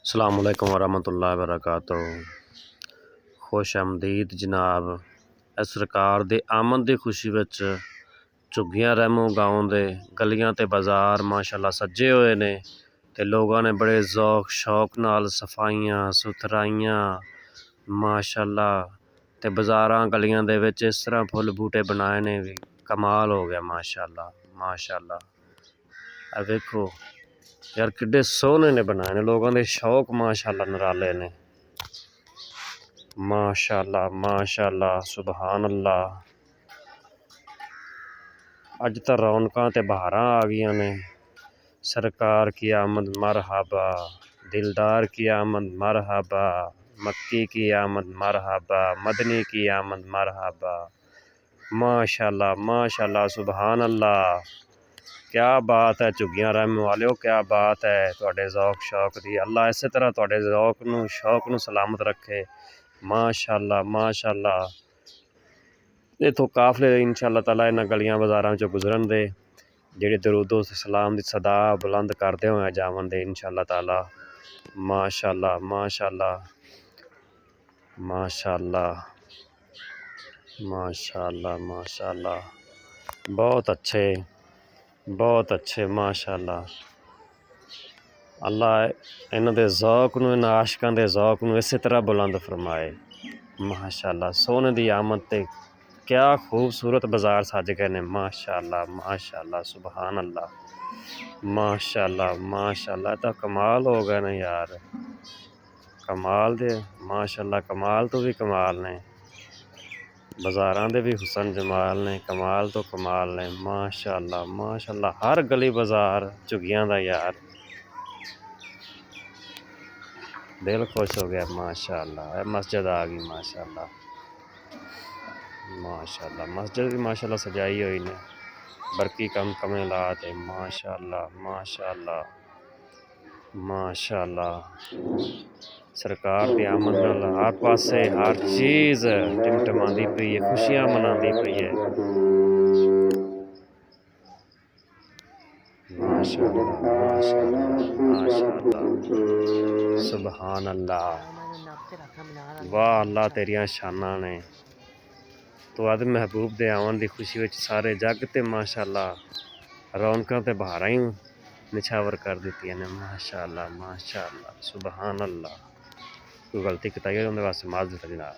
अस्सलाम वालेकुम वरहमतुल्लाहि वबरकातुहू। खुश आमदीद जनाब। इस सरकार दे आमद दी खुशी विच झुग्गियां रहमो गाँव दे गलियां ते बाज़ार माशाअल्लाह सजे हुए ने ते लोगों ने बड़े ज़ौक शौक नाल सफाइयां सुथराइयां माशाअल्लाह ते बाज़ारां गलियां दे विच इस तरह फुल बूटे बनाए ने भी कमाल हो गया माशाअल्लाह माशाअल्लाह। आ वेखो यार किड्डे सोहने ने बनाए ने, लोगों के शौक माशाअल्लाह निराले ने माशाअल्लाह माशाअल्लाह सुबहान अल्लाह। अज तो रौनकां ते बहारां आ गईयां ने। सरकार की आमद मरहबा, दिलदार की आमद मरहबा, मक्की की आमद मरहबा, मदनी की आमद मरहबा माशाअल्लाह माशाअल्लाह सुबहान अल्लाह। क्या बात है झुग्गियां रहने वाले, क्या बात है तुहाडे ज़ौक शौक दी। अल्लाह इस तरह तुहाडे ज़ौक नूं शौक नूं सलामत रखे माशाअल्लाह माशाअल्लाह। इत्थों काफले इंशाअल्लाह ताला इन्हां गलियां बाज़ारां चों गुजरन दे जेह्ड़े दरूदो सलाम दी सदा बुलंद करदे होए जावन दे इंशाअल्लाह ताला माशाअल्लाह माशाअल्लाह माशाअल्लाह माशाअल्लाह माशाअल्लाह। बहुत अच्छे माशाअल्लाह। अल्लाह इन्हां दे ज़ौक नूं, इन्हां आशिकां दे ज़ौक नूं इस तरह बुलंद फरमाए माशाअल्लाह। सोने दी आमद ते क्या खूबसूरत बाज़ार सज गए ने माशाअल्लाह माशाअल्लाह सुबहान अल्लाह माशाअल्लाह माशाअल्लाह। तो कमाल हो गए ने यार, कमाल दे माशाअल्लाह, कमाल तो भी कमाल ने बाज़ारां दे भी हुसन जमाल ने, कमाल तो कमाल ने माशाअल्लाह माशाअल्लाह। हर गली बाज़ार झुग्गियां दा यार दिल खुश हो गया माशाअल्लाह। मस्जिद आ गई माशाअल्लाह माशाअल्लाह। मस्जिद भी माशाअल्लाह सजाई हुई ने, बरकी कम कमें लाते माशाअल्लाह माशाअल्लाह माशाअल्लाह। सरकार की आमद नाल हर पासे हर चीज़ टिमटिमांदी पई है, खुशियां मनांदी पई है माशाअल्लाह माशाअल्लाह माशाअल्लाह सुबहान अल्लाह। वाह अल्लाह तेरियां शानां ने। तो अद महबूब दे आवन दी खुशी विच सारे जग ते माशाअल्लाह रौनकां ते बहारां ही निछावर कर दित्तियां ने माशाअल्लाह माशाअल्लाह सुबहान अल्लाह। कोई गलती कीती है उंदे वास्ते माज़रत जनाब।